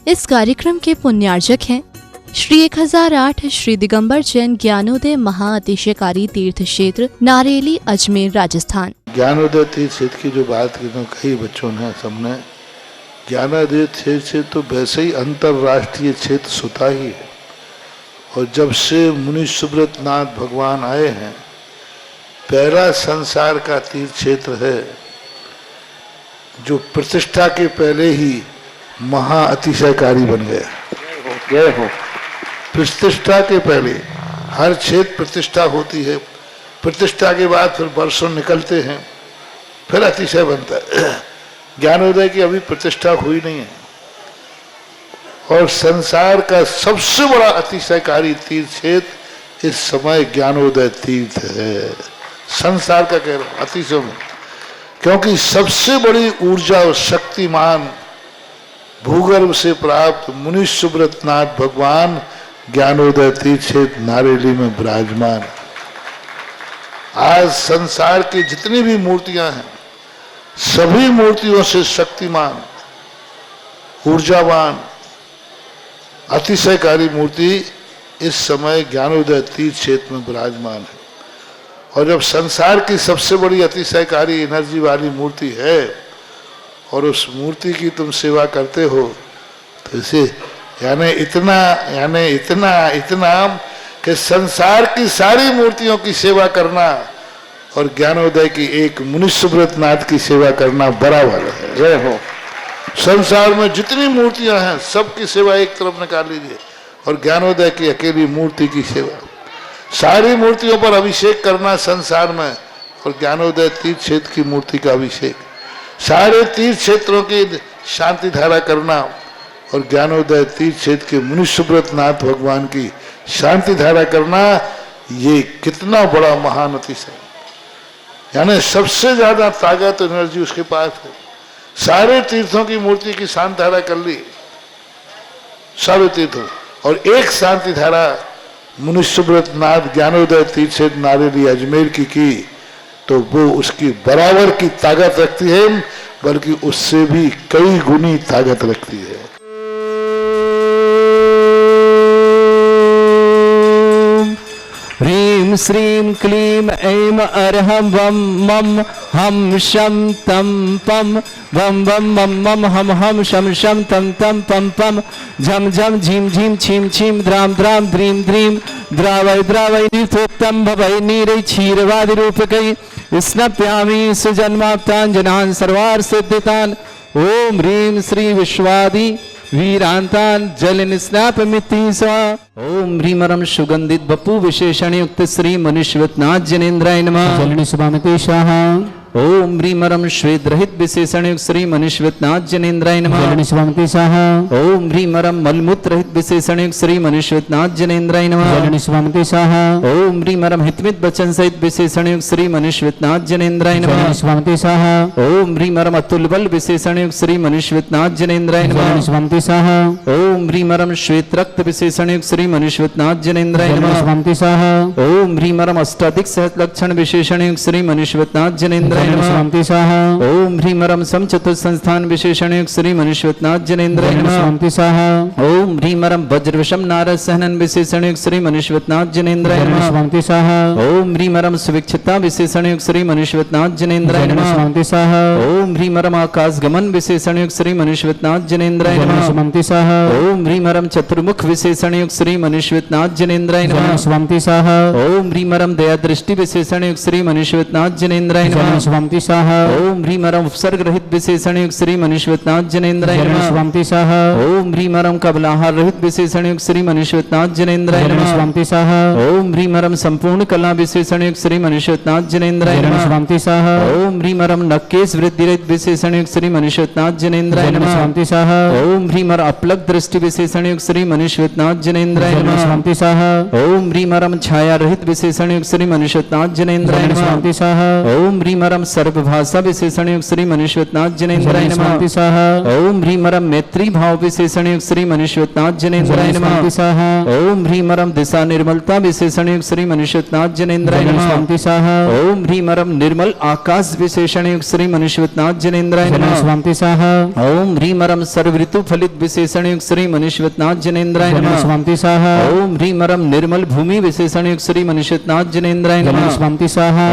इस कार्यक्रम के पुण्यार्जक हैं श्री 1008 श्री दिगंबर जैन ज्ञानोदय महाअतिशयकारी तीर्थ क्षेत्र नारेली अजमेर राजस्थान। ज्ञानोदय तीर्थ क्षेत्र की जो बात की तो कई बच्चों ने सबने ज्ञानोदय क्षेत्र तो वैसे ही अंतर्राष्ट्रीय क्षेत्र सुता ही है। और जब से मुनि सुब्रत नाथ भगवान आए हैं, पहला संसार का तीर्थ क्षेत्र है जो प्रतिष्ठा के पहले ही महाअतिशयकारी बन गया। प्रतिष्ठा के पहले हर क्षेत्र प्रतिष्ठा होती है, प्रतिष्ठा के बाद फिर वर्षों निकलते हैं, फिर अतिशय बनता है। ज्ञानोदय की अभी प्रतिष्ठा हुई नहीं है और संसार का सबसे बड़ा अतिशयकारी तीर्थ क्षेत्र इस समय ज्ञानोदय तीर्थ है। संसार का कह रहा हूं अतिशय में, क्योंकि सबसे बड़ी ऊर्जा और शक्तिमान भूगर्भ से प्राप्त मुनि सुब्रत नाथ भगवान ज्ञानोदय तीर्थ क्षेत्र नारेली में विराजमान। आज संसार की जितनी भी मूर्तियां हैं, सभी मूर्तियों से शक्तिमान, ऊर्जावान, अतिशयकारी मूर्ति इस समय ज्ञानोदय तीर्थ क्षेत्र में विराजमान है। और जब संसार की सबसे बड़ी अतिशयकारी एनर्जी वाली मूर्ति है और उस मूर्ति की तुम सेवा करते हो, तो इसे यानी इतना कि संसार की सारी मूर्तियों की सेवा करना और ज्ञानोदय की एक मुनि सुब्रत नाथ की सेवा करना बराबर है। जय हो। संसार में जितनी मूर्तियां हैं सबकी सेवा एक तरफ निकाल लीजिए और ज्ञानोदय की अकेली मूर्ति की सेवा। सारी मूर्तियों पर अभिषेक करना संसार में और ज्ञानोदय तीर्थ क्षेत्र की मूर्ति का अभिषेक, सारे तीर्थ क्षेत्रों की शांति धारा करना और ज्ञानोदय तीर्थ क्षेत्र के मुनि सुब्रत नाथ भगवान की शांति धारा करना, ये कितना बड़ा महान अतिशय। यानी सबसे ज्यादा ताकत एनर्जी उसके पास है। सारे तीर्थों की मूर्ति की शांति धारा कर ली, सारे तीर्थों, और एक शांति धारा मुनि सुब्रत नाथ ज्ञानोदय तीर्थ क्षेत्र नारेली अजमेर की तो वो उसकी बराबर की ताकत रखती है, बल्कि उससे भी कई गुनी ताकत रखती है। ह्रीं श्रीं क्लीं ऐं अर्हं वं मं हम शं तं पं वं वं मं मं हम हम शं शं तं तं पं पं झं झं झीं झीं छीं छीं द्रां द्रां द्रीं द्रीं द्रावय द्रावय निथोत्तम भवै नीरै क्षीरवादि रूपकै स्नप्यामि सुजन्माप्ताञ्जनान् सर्वार्थ-सिद्धितान्। ओम ह्रीं श्री विश्वादि वीरांतान जल निस्नापमिति स्वा। ओम ह्रीमरम सुगंधित बपु विशेषण युक्त श्री मनुष्यवत नाथ जनेन्द्राय नमः। जल निस्वामिति स्वाहा। ओम ह्रीमरम श्वेत रहित विशेषण युक्त श्री मनुष्यवत नाथ जनेन्द्राय नमः। जल निस्वामिति स्वाहा। ओम ह्रीमरम मलमूत्र रहित विशेषण युक्त श्री मनुष्यवत नाथ जनेन्द्राय नमः। जल निस्वामिति स्वाहा। ओम ह्रीमरम हितमित वचन सहित विशेषण युक्त श्री मनुष्यवत नाथ जनेन्द्राय नमः। जल निस्वामिति स्वाहा। ओम ह्रीमरम अतुल बल विशेषण युक्त श्री मनुष्यवत नाथ जनेन्द्राय नमः। जल निस्वामिति स्वाहा। ओम ह्रीमरम श्वेत रक्त विशेषण युक्त श्री मनुष्यवत नाथ जनेन्द्राय नमः। जल निस्वामिति स्वाहा। ओम ह्रीमरम अष्टाधिक सहस्र लक्षण विशेषण युक्त श्री मनुष्यवत नाथ जनेन्द्राय शांति स्वाहा। ओम ह्रीमरम समचतुर संस्थान विशेषण युक्त श्री मनुष्यवत नाथ जनेन्द्राय नमः। शांति स्वाहा। ओम ह्रीमरम वज्रवशम नारद सहनन विशेषण युक्त श्री मनुष्यवत नाथ जनेन्द्राय नमः। शांति स्वाहा। ओम ह्रीमरम सुविक्षता विशेषण युक्त श्री मनुष्यवत नाथ जनेन्द्राय नमः। शांति स्वाहा। ओम ह्रीमरम आकाश गमन विशेषण युक्त श्री मनुष्यवत नाथ जनेन्द्राय नमः। शांति स्वाहा। ओम ह्रीमरम चतुर्मुख विशेषण युक्त श्री मनुष्यवत नाथ जनेन्द्राय नमः। शांति स्वाहा। ओम ह्रीमरम दया दृष्टि विशेषण युक्त श्री मनुष्यवत नाथ जनेन्द्राय नमः। शांति स्वाहा। ओम ह्रीमरम उपसर्ग रहित विशेषण युक्त श्री मनुष्यवत नाथ जनेन्द्राय नमः। शांति स्वाहा। ओम ह्रीमरम कबलाहार रहित विशेषण युक्त श्री मनुष्यवत नाथ जनेन्द्राय नमः। शांति स्वाहा। ओम ह्रीमरम संपूर्ण कला विशेषण युक्त श्री मनुष्यवत नाथ जनेन्द्राय नमः। शांति स्वाहा। ओम ह्रीमरम नक्केश वृद्धि रहित विशेषण युक्त श्री मनुष्यवत नाथ जनेन्द्राय नमः। शांति स्वाहा। ओम ह्रीमर अपलक दृष्टि विशेषण युक्त श्री मनुष्यवत नाथ जनेन्द्राय नमः। शांति स्वाहा। ओम ह्रीमरम छाया रहित विशेषण युक्त श्री मनुष्यवत नाथ जनेन्द्राय नमः। शांति स्वाहा। ओम ह्रीमरम सर्वभाषा विशेषण युक्त श्री मनुष्यवत नाथ जनेन्द्राय नमः। ओम ह्रीमरम मैत्री भाव विशेषण युक्त श्री मनुष्यवत मनुष्यनाथ जनेन्द्राय नमः। ओम ह्रीं रम दिशा निर्मलता विशेषण युक्त श्री मनुष्यनाथ जनेन्द्राय नमः। ओम ह्रीं रम निर्मल आकाश विशेषण युक्त श्री मनुष्यनाथ जनेन्द्राय नमः। ओम ह्रीं रम सर्व ऋतु फलित विशेषण युक्त श्री मनुष्यनाथ जनेन्द्राय नमः। ओम ह्रीं रम निर्मल भूमि विशेषण युक्त श्री मनुष्यनाथ जनेन्द्राय नमः।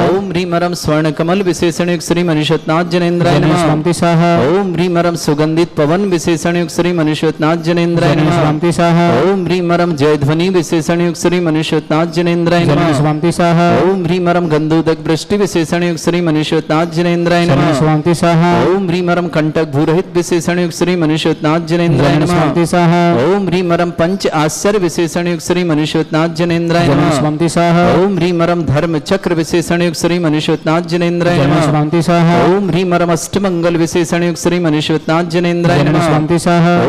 ओम ह्रीं रम स्वर्ण कमल विशेषण युक्त श्री मनुष्यनाथ जनेन्द्राय नमः। ओम ह्रीं रम सुगंधित पवन विशेषण युक्त श्री मनुष्यनाथ जनेन्द्राय नमः। ओम ह्रीं रम जयध्वनि विशेषण युक्त श्री मनुष्यनाथ जनेन्द्राय नमः। ओम ह्रीं रम गंधोदक वृष्टि विशेषण युक्त श्री मनुष्यनाथ जनेन्द्राय नमः। ओम ह्रीं रम कंटक भूरहित विशेषण युक्त श्री मनुष्यनाथ जनेन्द्राय नमः। ओम ह्रीं रम पंच आश्चर्य विशेषण युक्त श्री मनुष्यनाथ जनेन्द्राय नमः। ओम ह्रीं रम धर्म चक्र विशेषण युक्त श्री मनुष्यनाथ जनेन्द्राय नमः। ओम ह्रीं रम अष्टमंगल विशेषण युक्त श्री मनुष्यनाथ जनेन्द्राय नमः।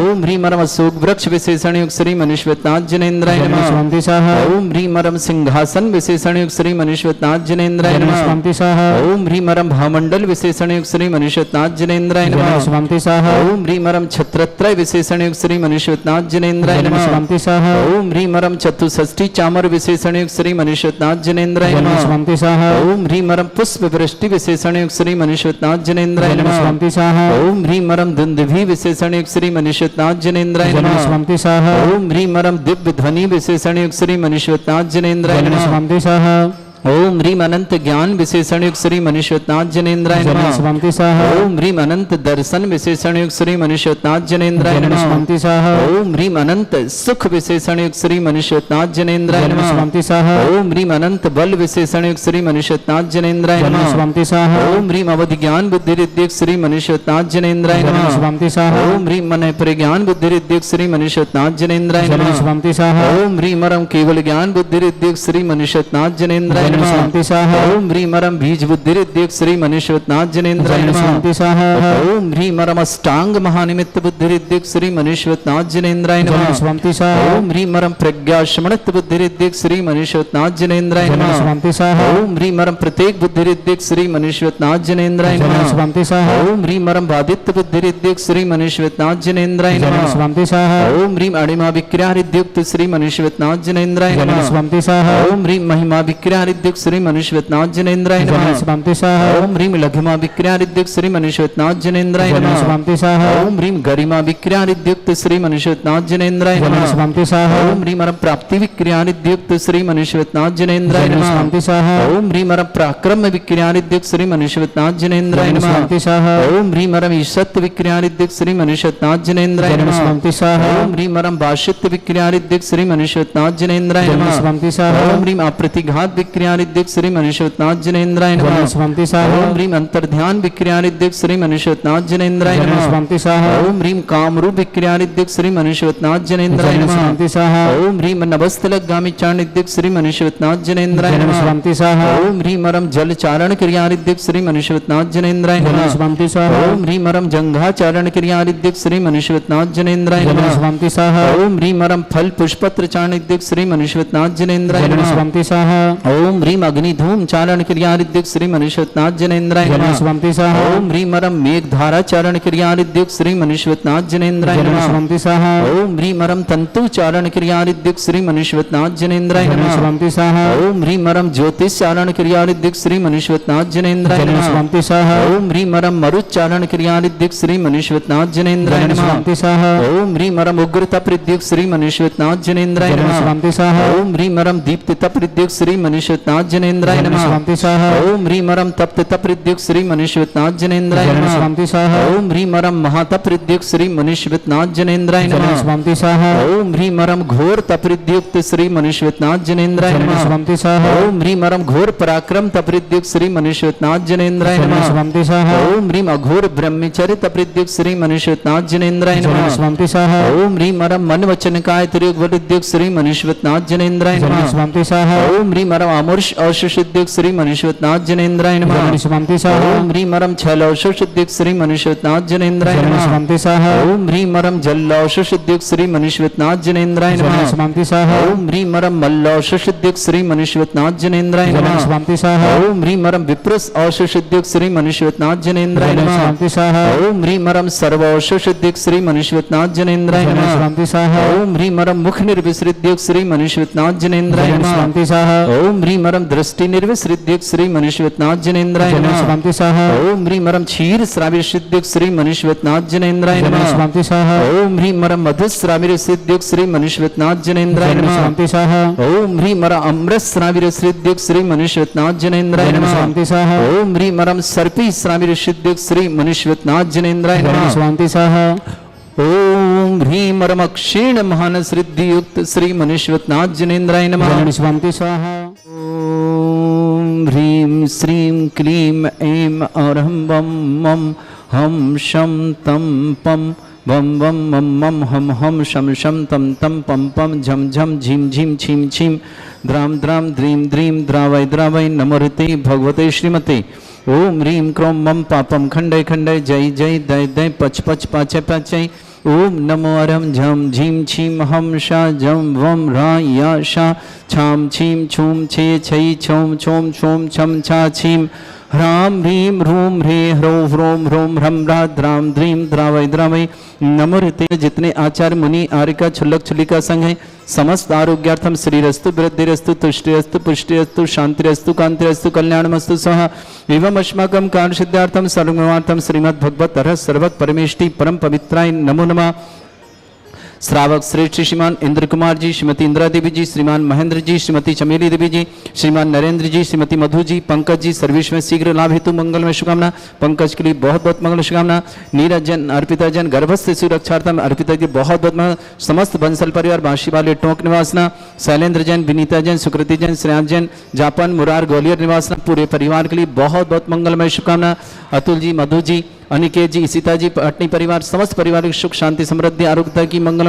ओम ह्रीं रम अशोक वृक्ष विशेषण युक्त श्री मनुष्यनाथ जनेन्द्राय नमः। ओम ह्रीं रम सिंहासन विशेषण युक्त श्री मनुष्यनाथ जनेन्द्राय नमः। ओम ह्रीं रम भामंडल विशेषण युक्त श्री मनुष्यनाथ जनेन्द्राय नमः। ओम ह्रीं रम छत्रत्रय विशेषण युक्त श्री मनुष्यनाथ जनेन्द्राय नमः। ओम ह्रीं रम चतुष्षष्ठी चामर विशेषण युक्त श्री मनुष्यनाथ जनेन्द्राय नमः। ओम ह्रीं रम पुष्प वृष्टि विशेषण युक्त श्री मनुष्यनाथ जनेन्द्राय नमः। ओम ह्रीं रम दुंदुभि विशेषण युक्त श्री मनुष्यनाथ जनेन्द्राय नमः। ओम ह्रीं रम दिव्य ध्वनि विशेषण युक्त श्री मनुष्यनाथ जनेन्द्राय नमः। ओम ह्रीं अनंत ज्ञान विशेषण युक्त श्री मनुष्यनाथ जनेन्द्राय नमः। ओम ह्रीं अनंत दर्शन विशेषण युक्त श्री मनुष्यनाथ जनेन्द्राय नमः। ओम ह्रीं अनंत सुख विशेषण युक्त श्री मनुष्यनाथ जनेन्द्राय नमः। ओम ह्रीं अनंत बल विशेषण युक्त श्री मनुष्यनाथ जनेन्द्राय नमः। ओम ह्रीं अवधि ज्ञान बुद्धि रिद्धिक श्री मनुष्यनाथ जनेन्द्राय नमः। ओम ह्रीं मन प्रज्ञान बुद्धि रिद्धिक श्री मनुष्यनाथ जनेन्द्राय नमः। ओम ह्रीं रम केवल ज्ञान बुद्धि रिद्धिक श्री मनुष्यनाथ जनेन्द्राय नमः। ओम ह्रीं रम बीज बुद्धि रिद्धिक श्री मनुष्यनाथ जनेन्द्राय नमः। ओम ह्रीं रम अष्टांग महानिमित्त बुद्धि रिद्धिक श्री मनुष्यनाथ जनेन्द्राय नमः। ओम ह्रीं रम प्रज्ञा शमणत बुद्धि रिद्धिक श्री मनुष्यनाथ जनेन्द्राय नमः। ओम ह्रीं रम प्रत्येक बुद्धि रिद्धिक श्री मनुष्यनाथ जनेन्द्राय नमः। ओम ह्रीं रम बाधित्य बुद्धि रिद्धिक श्री मनुष्यनाथ जनेन्द्राय नमः। ओम ह्रीं अणिमा विक्रिया रिद्युक्त श्री मनुष्यनाथ जनेन्द्राय नमः। ओम ह्रीं महिमा विक्रिया रिद्युक्त श्री मनुष्यनाथ जनेन्द्राय नमः। ओम ह्रीं लघिमा विक्रिया रिद्युक्त श्री मनुष्यनाथ जनेन्द्राय नमः। ओम ह्रीं गरिमा विक्रिया रिद्युक्त श्री मनुष्यनाथ जनेन्द्राय नमः। ओम ह्रीं रम प्राप्ति विक्रिया रिद्युक्त श्री मनुष्यनाथ जनेन्द्राय नमः। ओम ह्रीं रम पराक्रम विक्रिया रिद्युक्त श्री मनुष्यनाथ जनेन्द्राय नमः। ओम ह्रीं रम ईशत्व विक्रिया रिद्युक्त श्री मनुष्यनाथ जनेन्द्राय नमः। ओम ह्रीं रम भाष्यत्व विक्रिया रिद्युक्त श्री मनुष्यनाथ जनेन्द्राय नमः। ओम ह्रीं अप्रतिघात विक्रिया रिद्युक्त श्री मनुष्यनाथ जनेन्द्राय नमः। ओम ह्रीं अंतर्ध्यान विक्रिया रिद्युक्त श्री मनुष्यनाथ जनेन्द्राय नमः। ओम ह्रीं कामरूप विक्रिया रिद्युक्त श्री मनुष्यनाथ जनेन्द्राय नमः। ओम ह्रीं नभस्थलगामी चारण रिद्युक्त श्री मनुष्यनाथ जनेन्द्राय नमः। ओम ह्रीं रम जल चारण क्रिया रिद्युक्त श्री मनुष्यनाथ जनेन्द्राय नमः। ओम ह्रीं रम जंघा चारण क्रिया रिद्युक्त श्री मनुष्यनाथ जनेन्द्राय नमः। ओम ह्रीं रम फल पुष्पत्र चारण रिद्युक्त श्री मनुष्यनाथ जनेन्द्राय नमः। ओम ह्रीं अग्नि धूम चारण क्रिया रिद्युक्त श्री मनुष्यनाथ जनेन्द्राय नमः। ओम ह्रीं रम मेघ धारा चारण क्रिया रिद्युक्त श्री मनुष्यनाथ जनेन्द्राय नमः। ओम ह्रीं रम तंतु चारण क्रिया रिद्युक्त श्री मनुष्यनाथ जनेन्द्राय नमः। ओम ह्रीं रम ज्योतिष चारण क्रिया रिद्युक्त श्री मनुष्यनाथ जनेन्द्राय नमः। ओम ह्रीं रम मरुच्चारण क्रिया रिद्युक्त श्री मनुष्यनाथ जनेन्द्राय नमः। ओम ह्रीं रम उग्र तप रिद्युक्त श्री मनुष्यनाथ जनेन्द्राय नमः। ओम ह्रीं रम दीप्त तप रिद्युक्त श्री मनुष्यनाथ जनेन्द्राय नमः। ओम ह्रीं रम तप्त तप रिद्युक्त श्री मनुष्यनाथ जनेन्द्राय नमः। ओम ह्रीं रम महातप रिद्युक्त श्री मनुष्यनाथ जनेन्द्राय नमः। ओम ह्रीं रम घोर तप रिद्युक्त श्री मनुष्यनाथ जनेन्द्राय नमः। ओम ह्रीं रम घोर पराक्रम तप रिद्युक्त श्री मनुष्यनाथ जनेन्द्राय नमः। ओम ह्रीं अघोर ब्रह्मचर्य तप रिद्युक्त श्री मनुष्यनाथ जनेन्द्राय नमः। ओम ह्रीं रम मन वचन काय त्रियुग रिद्युक्त श्री मनुष्यनाथ जनेन्द्राय नमः। ओम ह्रीं रम मूर्ष औषुषुद्युक्त श्री मनीश्वरनाथ जनेन्द्राय नमः। जय शिवंति स्वाहा। ओम ह्रीं मरम छल औषुषुद्युक्त श्री मनीश्वरनाथ जनेन्द्राय जय नमः। शिवंति स्वाहा। ओम ह्रीं मरम जल औषुषुद्युक्त श्री मनीश्वरनाथ जनेन्द्राय नमः। जय शिवंति स्वाहा। ओम ह्रीं मरम मल्ल औषुषुद्युक्त श्री मनीश्वरनाथ जनेन्द्राय जय नमः। शिवंति स्वाहा। ओम ह्रीं मरम विप्रस औषुषुद्युक्त श्री मनीश्वरनाथ जनेन्द्राय जय नमः। शिवंति स्वाहा। ओम ह्रीं मरम सर्व औषुषुद्युक्त श्री मनीश्वरनाथ जनेन्द्राय जय नमः। शिवंति स्वाहा। ओम ह्रीं मरम मुख निर्विसृद्युक्त श्री मनीश्वरनाथ जनेन्द्राय जय नमः। शिवंति स्वाहा। ओम ह्रीं मरम दृष्टि निर्विसृद्युक्त श्री मनीश्वरनाथ जनेन्द्राय जय नमः। शिवंति स्वाहा। ओम ह्रीं मरम क्षीर श्राविरसिद्युक्त श्री मनीश्वरनाथ जनेन्द्राय जय नमः। शिवंति स्वाहा। ओम ह्रीं मरम मधुश्राविरसिद्युक्त श्री मनीश्वरनाथ जनेन्द्राय जय नमः। शिवंति स्वाहा। ओम ह्रीं मरम अमृत श्राविरसिद्युक्त श्री मनीश्वरनाथ जनेन्द्राय जय नमः। शिवंति स्वाहा। ओम ह्रीं मरम सर्पी श्राविरसिद्युक्त श्री मनीश्वरनाथ जनेन्द्राय जय नमः। शिवंति स्वाहा। ओम ह्रीं मरम क्षीण महानसृद्धियुक्त श्री मनीश्वरनाथ जनेन्द्राय नमः। जय शिवंति स्वाहा। ओम ह्रीं श्रीं क्लीं ऐं अरहं वं मं हम शं तं पं वं वं मं मं हम हम शं शं तं तं पं पं झं झं झीं झीं छीं छीं द्रां द्रां द्रीं द्रीं द्रावय द्रावय नमोते भगवते श्रीमते। ओम ह्रीं क्रों मं पापं खण्डय खण्डय जय जय दय दय पच पच पाचय पाचय। ओम नमो अरम झम झीम छीम हम शा जम वम रा या शा छाम छीम छूम छे छै छोम छोम छोम छम छा छीम ह्राम ह्रीं ह्रूं ह्रे ह्रो ह्रों ह्रों ह्रम रा द्राम द्रीं द्रावय द्रावय नमोते। जितने आचार्य मुनि आर्यका छुल्लक छुलिका संघ है समस्त आरोग्यार्थम श्रीरस्तु वृद्धिरस्तु तुष्टिरस्तु पुष्टिरस्तु शांतिरस्तु कांतिरस्तु कल्याणमस्तु स्वाहा। एवं अस्माकं कार्य सिद्धार्थम सर्वमार्थम श्रीमद् भगवत अरहत सर्वत परमेष्टि परम पवित्राय नमो नमः। श्रावक श्रेष्ठ श्रीमान इंद्र कुमार जी, श्रीमती इंदिरा देवी जी, श्रीमान महेंद्र जी, श्रीमती चमेली देवी जी, श्रीमान नरेंद्र जी, श्रीमती मधु जी, पंकज जी, सर्विस में शीघ्र लाभ हेतु मंगल में शुभकामना। पंकज के लिए बहुत बहुत मंगल शुभकामना। नीरज जन, अर्पिता जन, गर्भस्थ सुरक्षार्थम अर्पिता की बहुत बहुत मंगल। समस्त बंसल परिवार, बांशी वाले टोंक निवासना, शैलेंद्र जैन, विनीता जैन, सुकृति जैन, श्रेयांश जैन, जापान मुरार ग्वालियर निवासना, पूरे परिवार के लिए बहुत बहुत मंगलमय शुभकामना। अतुल जी, मधु जी, अनिकेत जी, सीता जी, पटनी परिवार, समस्त परिवार की सुख शांति समृद्धि आरोग्यता की मंगल,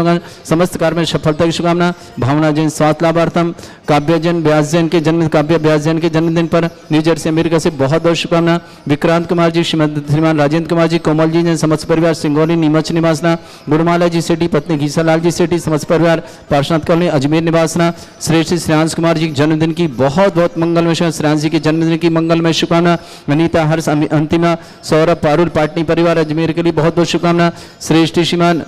समस्त कार्य में सफलता की शुभकामना। भावना जैन स्वास्थ्य लाभार्थम, काव्य जैन व्यास जैन के जन्म, काव्य व्यास जैन के जन्मदिन पर न्यू जर्सी अमेरिका से बहुत बहुत शुभकामना। विक्रांत कुमार जी, श्रीमान राजेंद्र कुमार जी, कोमल जी जैन, समस्त परिवार, सिंगोली नीमच निवासना, गुरुमाला जी सेठी, पत्नी घीसालाल जी सेठी, समस्त परिवार, पार्षद कॉलोनी अजमेर निवासना। श्रेष्ठ श्रेयांश कुमार जी के जन्मदिन की बहुत बहुत मंगलमय, श्रेयांश जी के जन्मदिन की मंगलमय शुभकामना। अनीता हर्ष अंतिमा, सौरभ पारुल पाटनी परिवार अजमेर के लिए बहुत बहुत शुभकामना। श्रेष्ठ श्रीमान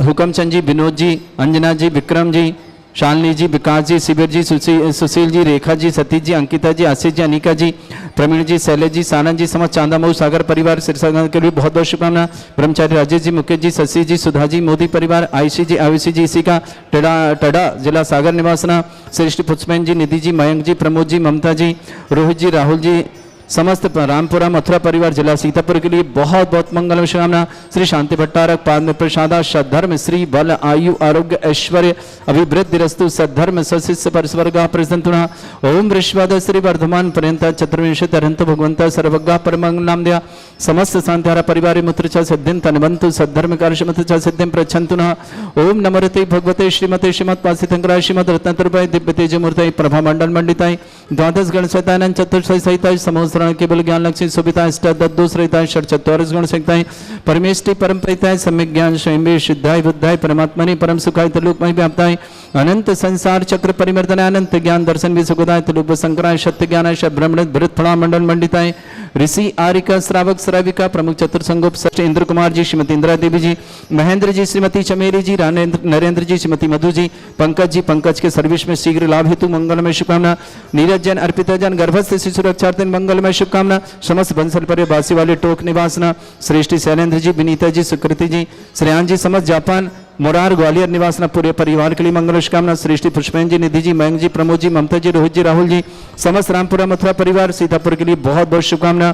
हुकमचंद जी, विनोद जी, अंजना जी, विक्रम जी, शालिनी जी, विकास जी, शिविर जी, सुशील जी, रेखा जी, सतीश जी, अंकिता जी, आशीष जी, अनिका जी, प्रवीण जी, शैलेश जी, सानंद जी, समस्त चांदा मऊ सागर परिवार सिरसा के लिए बहुत बहुत शुभकामना। ब्रह्मचारी राजेश जी, मुकेश जी, शशि जी, सुधा जी, मोदी परिवार, आयुषी जी, आयुषी जी, इसी का टड़ा जिला सागर निवासना। श्रेष्ठ पुष्पैन जी, निधि जी, मयंक जी, प्रमोद जी, ममता जी, रोहित जी, राहुल जी, समस्त रामपुरा मथुरा परिवार जिला सीतापुर के लिए बहुत बहुत मंगल शुभकामना। श्री शांति भट्टारक पाद में प्रसादा सद्धर्म श्री बल आयु आरोग्य ऐश्वर्य अभिवृद्धि रस्तु सद्धर्म सशिष्य परस्वर्ग प्रसंतुना। ओम वृषवाद श्री वर्धमान पर्यंत चतुर्विंशति अरंत भगवंत सर्वज्ञ परमंगल नाम दिया। समस्त शांतिहारा परिवार मुत्र च सिद्धिं तनवंतु सद्धर्म कार्य च सिद्धिं प्रच्छन्तुना। ओम नमोते भगवते श्रीमते श्रीमत्पासितंकराय श्रीमद रत्नतुर्भय दिव्य तेजमूर्तये प्रभा मंडल मंडिताय द्वादश गण सहिताय चतुर्थ सहिताय समोस केवल ज्ञान लक्ष्मी सुविता अष्टादश रहता षट चत्वारिश गुण सकता परमेष्टि परम परिताय सम्यक ज्ञान स्वयं सिद्धाय बुद्धाय परमात्मने परम सुखाय त्रिलोकमय व्याप्ताय अनंत संसार चक्र परिवर्तन अनंत ज्ञान दर्शन भी सुखदाय त्रिलोक संकराय सत्य ज्ञान ब्रह्मण भृत फला मंडल मंडिताय ऋषि आरिका श्रावक श्राविका प्रमुख चतुर्संगोप षष्ठ इंद्र कुमार जी, श्रीमती इंदिरा देवी जी, महेंद्र जी, श्रीमती चमेली जी, नरेंद्र जी, श्रीमती मधु जी, पंकज जी, पंकज के सर्विस में शीघ्र लाभ हेतु मंगलमय शुभकामना। नीरज जैन, अर्पिता जैन, गर्भस्थ शिशु रक्षार्थी मंगलमय शुभकामना। समस्त बंसल पर बासी वाले टोक निवासना। श्रेष्ठी शैलेंद्र जी, विनीता जी, सुकृति जी, श्रेयांश जी, समस्त जापान मोरार ग्वालियर निवासना, पूरे परिवार के लिए मंगल शुभकामना। श्रेष्ठी पुष्पैन जी, निधि जी, मयंक जी, प्रमोद जी, ममता जी, रोहित जी, राहुल जी, समस्त रामपुरा मथुरा परिवार सीतापुर के लिए बहुत बहुत शुभकामना।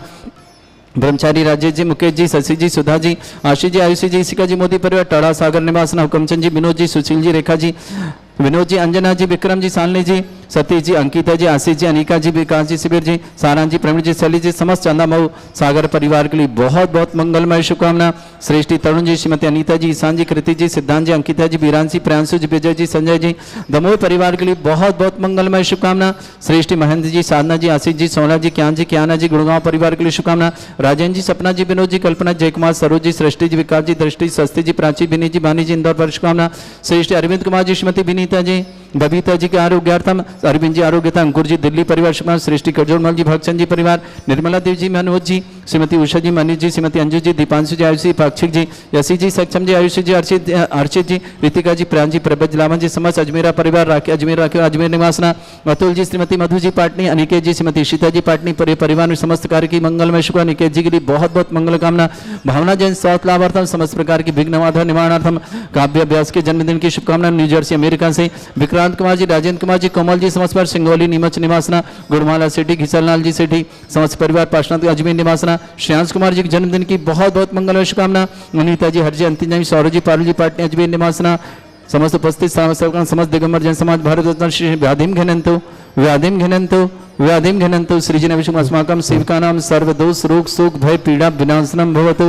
ब्रह्मचारी राजेश जी, मुकेश जी, शशि जी, सुधा जी, आशीष जी, आयुषी जी, इसिका जी, मोदी परिवार टड़ा सागर निवासना। हुकमचंद जी, विनोद जी, सुशील जी, रेखा जी, विनोद जी, अंजना जी, विक्रम जी, शालिनी जी, सतीश जी, अंकिता जी, आशीष जी, अनिका जी, विकास जी, शिविर जी, सारांश जी, प्रवीण जी, शैली जी, समस्त चंदा मऊ सागर परिवार के लिए बहुत बहुत मंगलमय शुभकामना। श्रेष्ठी तरुण जी, श्रीमती अनीता जी, ईशान जी, कृति जी, सिद्धांत जी, अंकिता जी, वीरांशी, प्रियांशु जी, विजय जी, संजय जी, दमोह परिवार के लिए बहुत बहुत मंगलमय शुभकामना। श्रेष्ठी महेंद्र जी, साधना जी, आशीष जी, सोना जी, ज्ञान जी, क्याना जी, गुड़गांव परिवार के लिए शुभकामना। राजेंद्र जी, सपना जी, विनोद जी, कल्पना, जयकुमार, सरोज जी, सृष्टि जी, विकास जी, दृष्टि, स्वस्ति जी, प्राची, विनीत जी, वानी जी, इंदौर पर शुभकामना। श्रेष्ठी अरविंद कुमार जी, श्रीमती विनीता जी, बबीता जी के आरोग्यार्थम, अरविंद जी आरोग्यता, अंकुर जी, दिल्ली परिवार शुभकामना। श्रेष्ठी कजोड़मल जी, भक्तचंद जी परिवार, निर्मला देवी जी, मनोज जी, श्रीमती उषा जी, मनीष जी, श्रीमती अंजू जी, दीपांशु जी, आयुषी, पाक्षिक जी, यशी जी, सक्षम जी, आयुषी जी, अर्चित जी, रितिका जी, प्राण जी, प्रभज लावन जी, समस्त अजमेरा परिवार, अजमेर निवासना, अतुल जी, श्रीमती मधु जी पाटनी, अनिकेत जी, श्रीमती शीता जी पाटनी, परिवार में समस्त कार्य की मंगलमय शुभ। अनिकेत जी के लिए बहुत बहुत मंगल कामना। भावना जैन स्वास्थ्य लाभार्थम, समस्त प्रकार की विघ्न बाधा निवारणार्थम, काव्य व्यास के जन्मदिन की शुभकामना न्यू जर्सी अमेरिका से। विक्रांत कुमार जी, राजेंद्र कुमार जी, कोमल जी, समस्त पर सिंगोली नीमच निवासना, गुड़माला सेठी, घिसललाल जी सेठी, समस्त परिवार पार्षद अजमेर निवासना। श्रेयांश कुमार जी के जन्मदिन की बहुत बहुत मंगलमय शुभकामना। अनीता जी, हरजी, अंतिम जी, सौरभ जी, पारुल जी पाटनी, अजमेर निवासना। समस्त उपस्थित समस्त दिगंबर जन समाज भारत रत्न श्री व्याधिम घनंतो सृजन विष्णु अस्माकं सेवकानां सर्वदोष रोग शोक भय पीड़ा विनाशनम भवतु।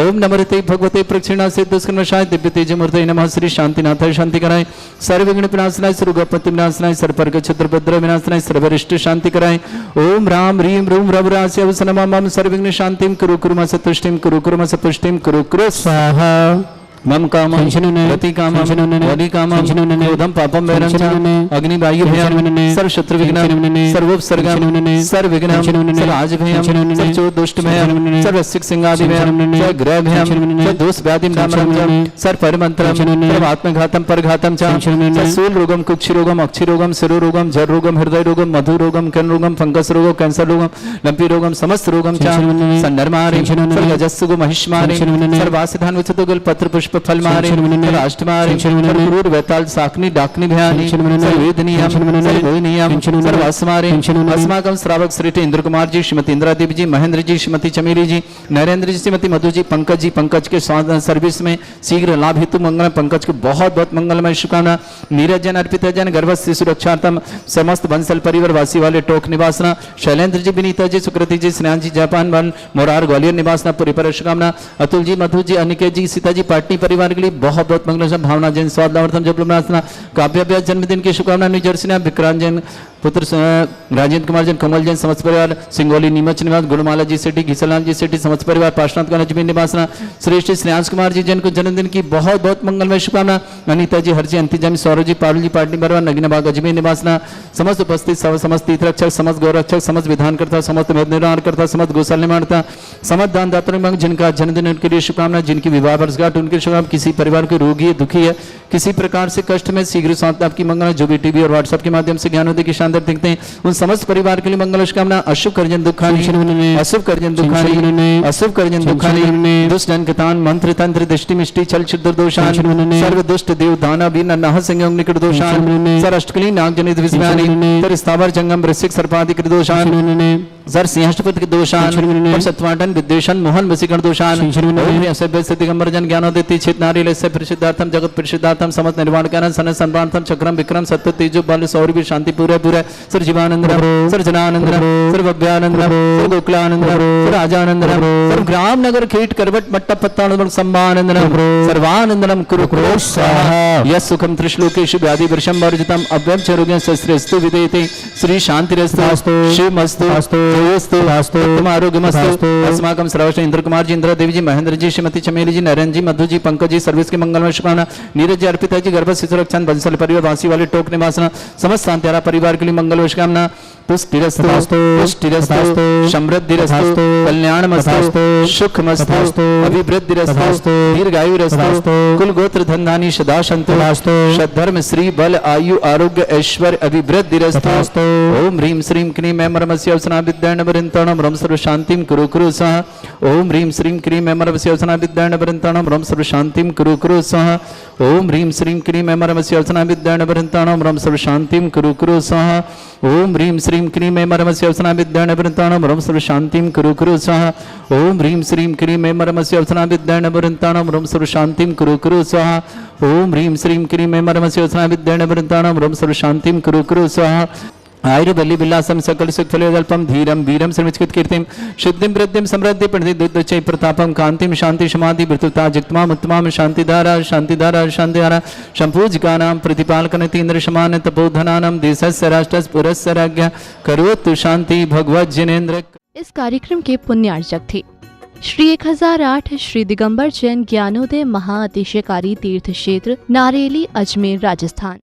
ओम नमस्ते भगवते प्रक्षिणासे दुष्कर्मशाय दिव्य तेजमूर्तये नमः। श्री शांतिनाथाय शांति कराय, सर्व विघ्न विनाशनाय, सर्वगपति विनाशनाय, सर्वपर्ग क्षत्रभद्र विनाशनाय, सर्वरिष्ट शांति कराय। ओम राम ह्रीं रूम रवरास्य वसनमं सर्वविघ्न शांतिं कुरु कुरु सतुष्टिं कुरु कुरु सपुष्टिं कुरु कुरु स्वाहा। मम कामं रति कामं वदि कामं क्रोधं पापं वैरं च अग्नि वायु भयं सर्व शत्रु विघ्नं सर्वोपसर्गं सर्वविघ्नं सर्वराज भयं सर्वचोर दुष्ट भयं सर्वसिक सिंगादि भयं सर्व ग्रह भयं सर्व दोष व्याधि नामरं सर्व परमंत्रं सर्व आत्मघातं परघातं च सूल रोगं कुक्षि रोगं अक्षि रोगं शिरो रोगं जर रोगं हृदय रोगं मधु रोगं कर्ण रोगं फंगस रोगं कैंसर रोगं लंपी रोगं समस्त रोगं च संनरमारे सर्वजस्सुगो महिष्मारे सर्वासिधान विचतुगल पत्र पुष्प फल मारे राष्ट्रमारे क्रूर वैताल साकनी डाकनी भयानी सर्वेदनीयम सर्वोदनीयम सर्वास्मारे अस्माकं श्रावक श्री इंद्र कुमार जी, श्रीमती इंदिरा देवी जी, महेंद्र जी, श्रीमती चमेली जी, नरेंद्र जी, श्रीमती मधु जी, पंकज के सर्विस में शीघ्र लाभ हेतु मंगल। पंकज को बहुत बहुत मंगलमय शुभकामना। नीरज जन, अर्पिता जन, गर्भस्थ सुरक्षार्थम समस्त बंसल परिवार वासी वाले टोक निवासना। शैलेंद्र जी, विनीता जी, सुकृति जी, स्नेहा जी, जापान वन मोरार ग्वालियर निवासना पूरी पर शुभकामना। अतुल जी, मधु जी, अनिकेत जी, सीता जी पाटनी परिवार के लिए बहुत बहुत मंगल। भावना जैन स्वाद लाभार्थम जब काव्य व्यास जन्मदिन की शुभकामना। न्यू जर्सी ने विक्रांत जैन पुत्र राजेंद्र कुमार जैन, कमल जैन, समस्त परिवार सिंगोली नीमच निवास, गुड़माला जी सेठी, घिसलाल जी सेठी, समस्त परिवार पार्षद का अजमेर निवासना। श्रेष्ठ श्रेयांश कुमार जी जैन को जन्मदिन की बहुत बहुत मंगलमय शुभकामना। अनीता जी, हरजी, अंतिम, सौरभ जी, पारुल जी पाटनी परिवार, नगीना बाग अजमेर निवासना। समस्त उपस्थित समस्त तीर्थरक्षक, समस्त गौरक्षक, समस्त विधानकर्ता, समस्त निर्माणकर्ता, समस्त गौशाल निर्माणता, समस्त दान दाता जिनका जन्मदिन उनके लिए शुभकामना। जिनकी विवाह वर्षगांठ उनके शुभकामना। किसी परिवार को रोगी है, दुखी है, किसी प्रकार से कष्ट में शीघ्र शांति आपकी मंगल। जो भी टीवी और व्हाट्सएप के माध्यम से ज्ञानोदय की शानदार देखते हैं उन समस्त परिवार के लिए मंगल शुभकामना। अशुभ कर्जन दुखानी, अशुभ कर्जन दुखानी, अशुभ कर्जन दुखानी, दुष्ट जन कतान मंत्र तंत्र दृष्टि मिष्टि छल छिद्र दोषान सर्व दुष्ट देव दाना भी नह संयम निकट दोषान सर अष्टकली नाग जनित विस्मयानि सर स्थावर जंगम वृश्चिक सर्पादि कृत दोषान सर सिंहष्टपति के दोषान सत्वाटन विद्वेषण मोहन वसीकरण दोषान सभ्य दिगंबर जन ज्ञानोदय चित नारी लस्य प्रसिद्धार्थम जगत प्रसिद्धार्थम समस्त निर्वाण कारण सन संप्रांतम चक्रम विक्रम सत्य तेजो बल सौरभ शांति पूरे पूरे sir Jeevanand sir Jananand sir Bhavyanand sir Gokulanand sir Rajanand sir ग्राम नगर खेट करवट मट्टा पत्ता संभानंद सर्वानंदनम कुरु कुरु स्वाहा। यस सुखम त्रिश्लोकेषु व्याधि वर्षम वर्जितम अव्यम चरोग्यं शस्त्रस्तु विदेते श्री शांतिरस्तु शिवमस्तु उत्तम आरोग्यमस्तु। अस्माकं श्रवण इंद्र कुमार जी, इंदिरा देवी जी, महेंद्र जी, श्रीमती चमेली जी, नरेंद्र जी, मधु जी, पंकज जी, सर्विस के मंगलमय शुभकामना। नीरज जी, अर्पिता जी, गर्भ शिशु रक्षण बंसल परिवार वासी वाले टोक निवासना समस्त शांतियारा परिवार के लिए मंगल शुभकामना। पुष्टिरस्तु पुष्टिरस्तु समृद्धिरस्तु कल्याणमस्तु सुखमस्तु अभिवृद्धिरस्तु दीर्घायुरस्तु कुल गोत्र धनधानी सदा सन्तु सद्धर्म श्री बल आयु आरोग्य ऐश्वर्य अभिवृद्धिरस्तु। ओम ह्रीं श्रीं क्लीं ऐं मर्मस्य अवसना विद्याण वृंताणं रम सर्व शांतिं कुरु कुरु सः। ओम ह्रीं श्रीं क्लीं ऐं मर्मस्य अवसना विद्याण वृंताणं रम सर्व शांतिं कुरु कुरु सः। ओम ह्रीं श्रीं क्लीं ऐं मर्मस्य अवसना विद्याण वृंताणं रम सर्व शांतिं कुरु कुरु सः। ओम ह्रीं श्रीं क्रीं ऐं मरमस्य अवसना विद्याणवृन्ताणं रं सर्व शांतिं कुरु कुरु स्वाहा ओम ह्रीं श्रीं क्रीं ऐं मरमस्य अवसना विद्याणवृन्ताणं रं सर्व शांतिं कुरु कुरु स्वाहा ओम ह्रीं श्रीं क्रीं ऐं मरमस्य अवसना विद्याणवृन्ताणं रं सर्व शांतिं कुरु कुरु स्वाहा आयुर्बल्ली विलासम सकल सुखफलोदल्पम धीरम वीरम सर्वचित कीर्तिम शुद्धिं वृद्धिं समृद्धि प्रति दुर्दचय प्रतापम कांतिम शांति समाधि वृतुता जित्माम उत्तमाम शांतिधारा शांतिधारा शांतिधारा संपूजकानां प्रतिपालकनति इंद्रशमान तपोधनानां देशस्य राष्ट्रस्य पुरस्य राज्ञ करोतु शांति भगवत जिनेन्द्र। इस कार्यक्रम के पुण्यार्चक थे श्री 1008 श्री दिगंबर जैन ज्ञानोदय महाअतिशयकारी तीर्थ क्षेत्र नारेली, अजमेर, राजस्थान।